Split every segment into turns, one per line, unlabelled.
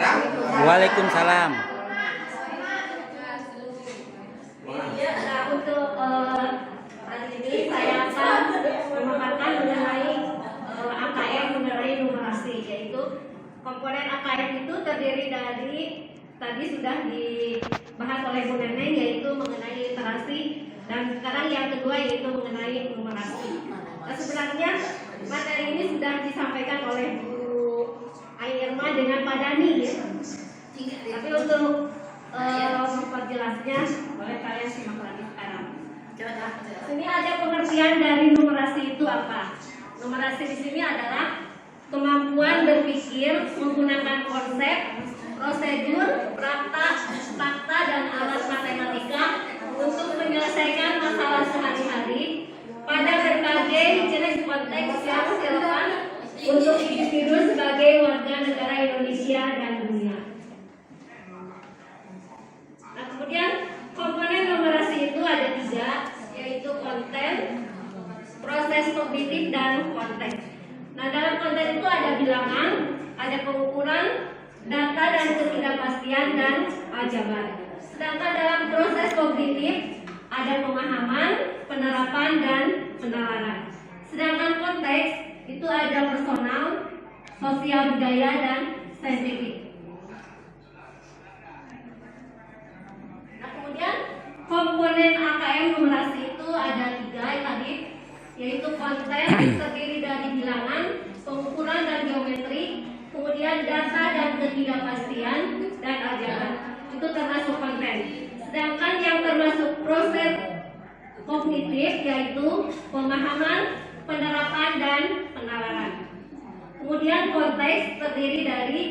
Waalaikumsalam.
Nah, untuk hari ini saya akan memaparkan mengenai AKM mengenai numerasi, yaitu komponen AKM itu terdiri dari tadi sudah dibahas oleh Bu Neneng, yaitu mengenai literasi, dan sekarang yang kedua yaitu mengenai numerasi. Nah, sebenarnya materi ini sudah disampaikan oleh Bu Airma dengan Pak Dani, ya. Tapi untuk memperjelasnya, boleh kalian simak lagi sekarang. Ini ada pengertian dari numerasi itu apa? Numerasi di sini adalah kemampuan berpikir menggunakan konsep, prosedur, fakta, dan alat matematika untuk menyelesaikan masalah sehari-hari pada berbagai jenis konteks yang relevan untuk individu sebagai warga negara Indonesia dan dunia. Nah, kemudian komponen numerasi itu ada 3, yaitu konten, proses kognitif, dan konteks. Nah, dalam konten itu ada bilangan, ada pengukuran, data dan ketidakpastian, dan aljabar. Sedangkan dalam proses kognitif ada pemahaman, penerapan, dan penalaran. Sedangkan konteks itu ada personal, sosial budaya, dan saintifik. Nah, kemudian komponen AKM numerasi itu ada 3 tadi, yaitu konten terdiri dari bilangan, pengukuran, dan geometri, kemudian data dan ketidakpastian, dan aljabar. Itu termasuk konten. Sedangkan yang termasuk proses kognitif yaitu pemahaman, penerapan, dan penalaran. Kemudian konteks terdiri dari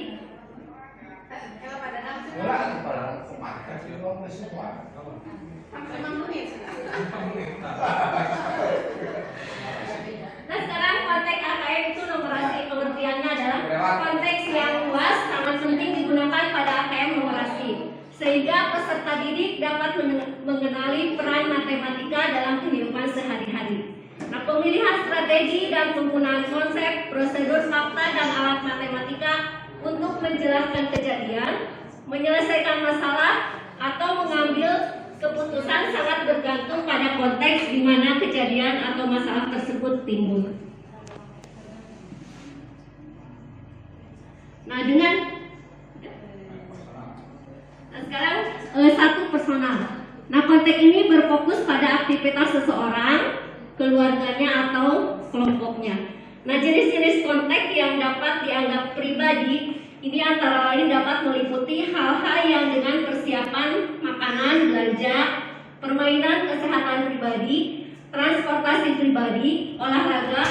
Nah, sekarang konteks AKM itu numerasi, pengertiannya adalah konteks yang luas, sangat penting digunakan pada AKM numerasi, sehingga peserta didik dapat mengenali peran matematika dalam kehidupan sehari-hari. Nah, pemilihan strategi dan penggunaan konsep, prosedur, fakta, dan alat matematika untuk menjelaskan kejadian, menyelesaikan masalah, atau mengambil keputusan sangat bergantung pada konteks di mana kejadian atau masalah tersebut timbul. Nah, sekarang satu personal. Nah, konteks ini berfokus pada aktivitas seseorang, keluarganya, atau kelompoknya. Nah, jenis-jenis konteks yang dapat dianggap pribadi ini antara lain dapat meliputi hal-hal yang dengan persiapan makanan, belanja, permainan, kesehatan pribadi, transportasi pribadi, olahraga,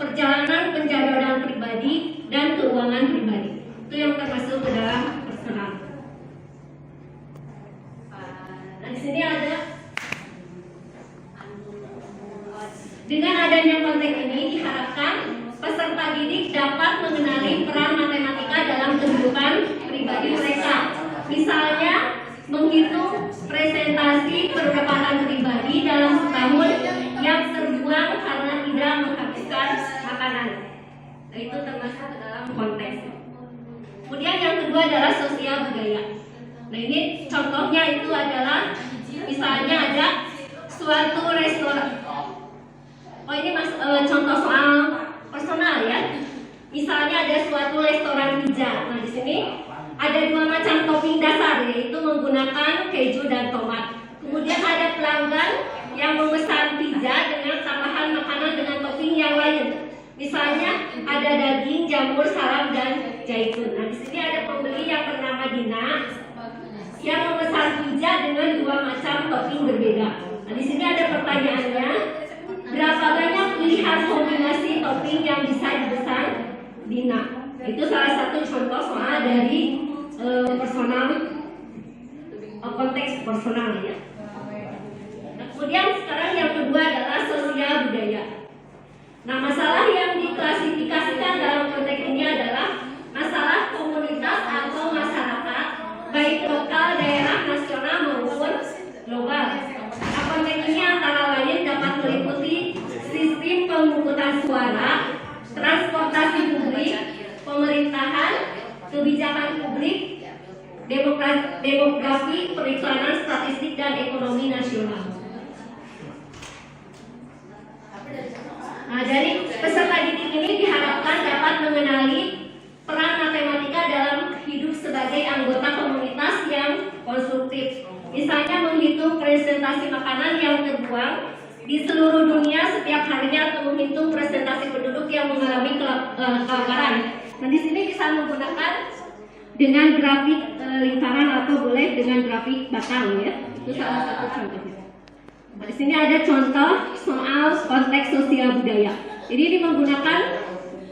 perjalanan penjadwalan pribadi, dan keuangan pribadi. Itu yang termasuk ke dalam personal. Nah, di sini ada dengan adanya konteks ini diharapkan peserta didik dapat mengenali peran matematika dalam kehidupan pribadi mereka. Misalnya, menghitung presentasi pendapatan pribadi dalam setahun yang terbuang karena tidak menghabiskan makanan. Nah, itu termasuk ke dalam konteks. Kemudian yang kedua adalah sosial budaya. Nah, ini contohnya itu adalah misalnya ada suatu restoran. Oh, ini contoh soal personal, ya. Misalnya ada suatu restoran pizza. Nah, di sini ada 2 macam topping dasar, yaitu menggunakan keju dan tomat. Kemudian ada pelanggan yang memesan pizza dengan tambahan makanan dengan topping yang lain. Misalnya ada daging, jamur, salam, dan zaitun. Nah, di sini ada pembeli yang bernama Dina yang memesan pizza dengan 2 macam topping berbeda. Nah, di sini ada pertanyaannya, berapa banyak pilihan kombinasi topping yang bisa dipesan Dina? Itu salah satu contoh soal dari personal, konteks personal, ya. Nah, kemudian sekarang yang kedua adalah sosial budaya. Nah, masalah yang diklasifikasikan dalam konteks ini adalah masalah komunitas atau masyarakat, baik lokal, daerah, nasional maupun global. Nah, konteks ini antara lain dapat meliputi sistem pemungutan suara, transportasi publik, pemerintahan, kebijakan publik, demografi, periklanan, statistik, dan ekonomi nasional. Nah, dari peserta didik ini diharapkan dapat mengenali peran matematika dalam hidup sebagai anggota komunitas yang konstruktif. Misalnya menghitung presentasi makanan yang terbuang di seluruh dunia setiap harinya, atau menghitung presentasi penduduk yang mengalami kelaparan. Nah, di sini bisa menggunakan dengan grafik lingkaran atau boleh dengan grafik batang ya. Itu salah satu contohnya. Nah, di sini ada contoh soal konteks sosial budaya. Jadi ini menggunakan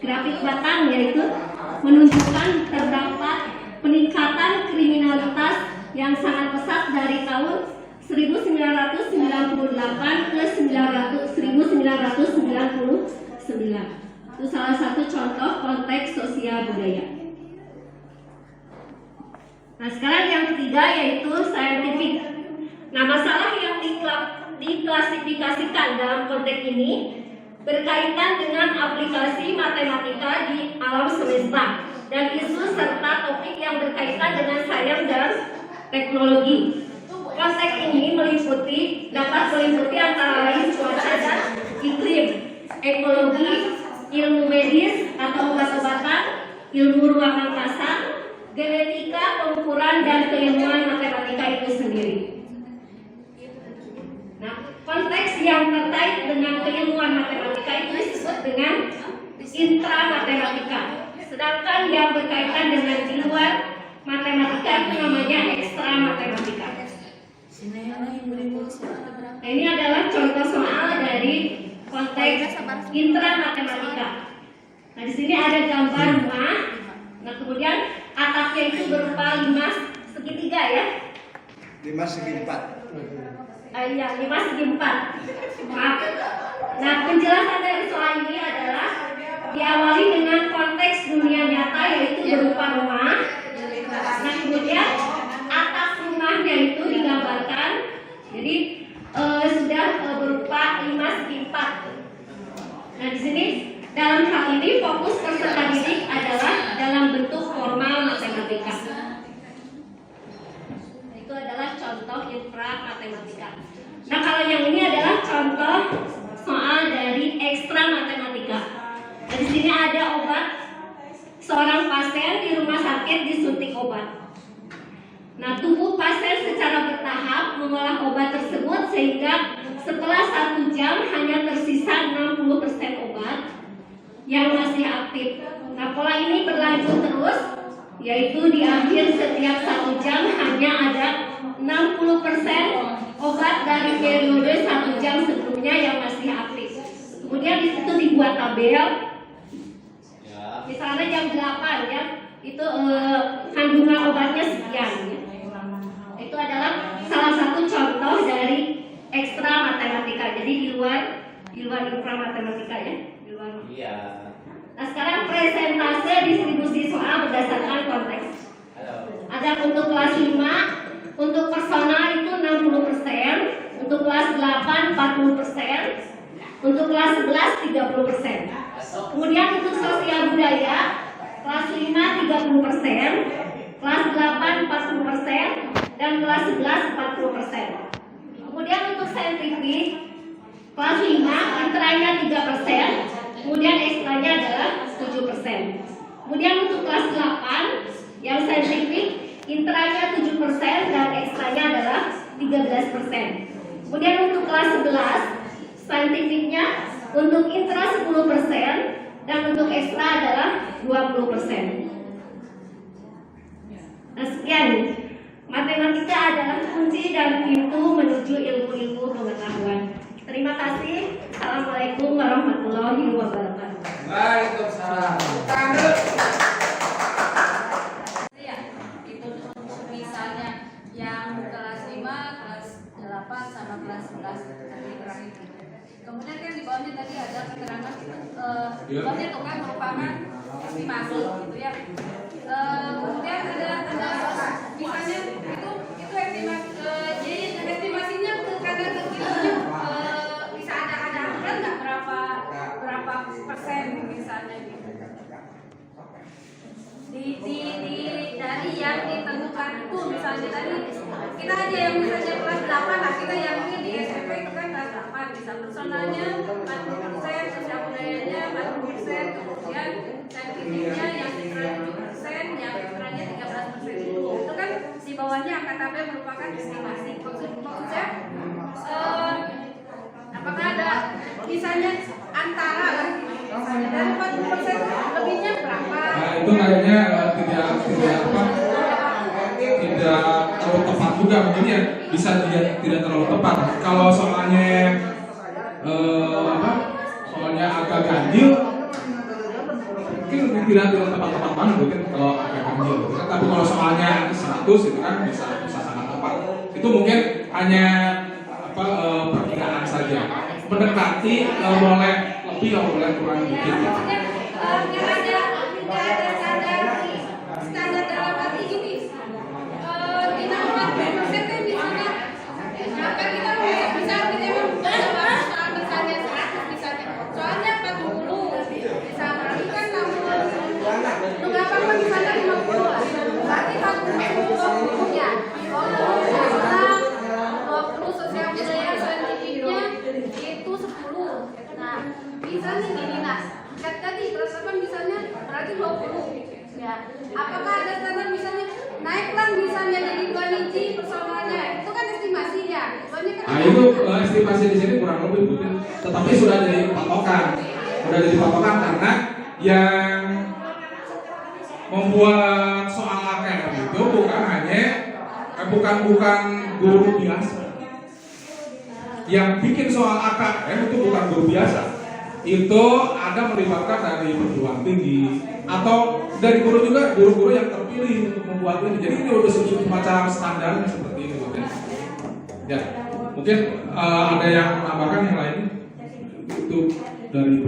grafik batang, yaitu menunjukkan terdapat peningkatan kriminalitas yang sangat pesat dari tahun 1998 ke 1999. Itu salah satu contoh konteks sosial budaya. Nah, sekarang yang ketiga yaitu scientific. Nah, masalah yang diklasifikasikan dalam konteks ini berkaitan dengan aplikasi matematika di alam semesta dan isu serta topik yang berkaitan dengan sains dan teknologi. Konteks ini dapat meliputi antara lain cuaca dan iklim, ekologi, ilmu medis atau obat-obatan, ilmu ruang angkasa, genetika, pengukuran, dan keilmuan matematika itu sendiri. Nah, konteks yang terkait dengan keilmuan matematika itu disebut dengan intramatematika. Sedangkan yang berkaitan dengan di luar matematika itu namanya ekstramatematika. Nah, ini adalah contoh soal dari konteks intramatematika. Nah, di sini ada gambar rumah. Nah, kemudian atapnya itu berupa 5 segitiga ya.
5 segi 4.
Iya, 5 segi 4. Maaf. Nah, penjelasan dari soal ini adalah diawali dengan konteks dunia nyata, yaitu berupa rumah. Nah, kemudian atap rumahnya itu digambarkan, jadi sudah berupa 5 segi 4. Nah, di sini dalam hal ini fokus peserta didik adalah dalam bentuk formal matematika. Itu adalah contoh infra matematika. Nah, kalau yang ini adalah contoh soal dari ekstra matematika. Nah, di sini ada obat, seorang pasien di rumah sakit disuntik obat. Nah, tubuh pasien secara bertahap mengolah obat tersebut sehingga setelah 1 jam hanya tersisa 60% obat yang masih aktif. Nah, pola ini berlanjut terus, yaitu di akhir setiap 1 jam hanya ada 60% obat dari periode 1 jam sebelumnya yang masih aktif. Kemudian di situ dibuat tabel. Misalnya jam 8 ya, itu kandungan obatnya sekian ya. Itu adalah salah satu contoh dari ekstra matematika. Jadi di luar infra matematika ya. Iya. Nah, sekarang presentase distribusi soal berdasarkan konteks. Ada untuk kelas 5, untuk personal itu 60%, untuk kelas 8 40%, untuk kelas 11 30%. Kemudian untuk sosial budaya kelas 5 30%, kelas 8 40%, dan kelas 11 40%. Kemudian untuk saintifik kelas 5 intranya 3%, kemudian ekstranya adalah 7%. Kemudian untuk kelas 8 yang saintifik intranya 7% dan ekstranya adalah 13%. Kemudian untuk kelas 11 saintifiknya untuk intra 10% dan untuk ekstra adalah 20%. Nah, sekian. Matematika adalah kunci dan pintu menuju ilmu-ilmu pengetahuan. Terima kasih. Assalamualaikum warahmatullahi wabarakatuh.
Waalaikumsalam.
Ya, itu misalnya yang kelas 5, kelas 8 sama kelas 11 tadi. Kemudian kan di bawahnya tadi ada keterangan di bawahnya itu kan merupakan estimasi gitu ya. Kemudian ada misalnya itu estimasi, jadi estimasinya karena kekilnya bisa ada aturan nggak berapa persen misalnya gitu. Di misalnya tadi kita aja yang misalnya kelas 8 lah, kita yang ini di SMP itu kan kelas 8, bisa personalnya 40%, sosial budayanya 40%, kemudian saintifnya yang literasi 7%, yang ekstranya 13%. Itu kan di bawahnya angka tabel merupakan estimasi. Maksudnya apakah ada misalnya antara lah, misalnya dari 40% lebihnya berapa?
Nah itu kayaknya tidak terlalu tepat juga mungkin ya, bisa tidak terlalu tepat. Kalau soalnya soalnya agak ganjil, mungkin tidak tepat banget mungkin kalau agak ganjil. Tapi kalau soalnya 100 itu kan bisa sangat tepat. Itu mungkin hanya perkiraan saja. Mendekati boleh lebih atau boleh kurang dikit.
Nggak ada standar dalam arti gini. Kita 40% kan misalnya, kan kita bisa misalnya 100 misalnya. Soalnya 40 bisa berarti kan 60. Lu nggak apa-apa misalnya 50. Berarti 40 ya. 20 sosial budaya saintifnya itu 10. Nah, misalnya gini Nas, tadi persiapan misalnya berarti 20 ya. Apakah ada standar misalnya naiklah misalnya jadi 2 biji personalnya, itu kan estimasinya.
Nah itu estimasi di sini kurang lebih mungkin, tetapi sudah jadi patokan, karena yang membuat soal AKM itu bukan hanya bukan guru biasa. Yang bikin soal AKM itu bukan guru biasa. Itu ada melibatkan dari perguruan tinggi atau dari guru-guru yang terpilih untuk membuat ini. Jadi ini udah semacam standarnya seperti ini mungkin. Ya, mungkin ada yang menambahkan yang lain itu dari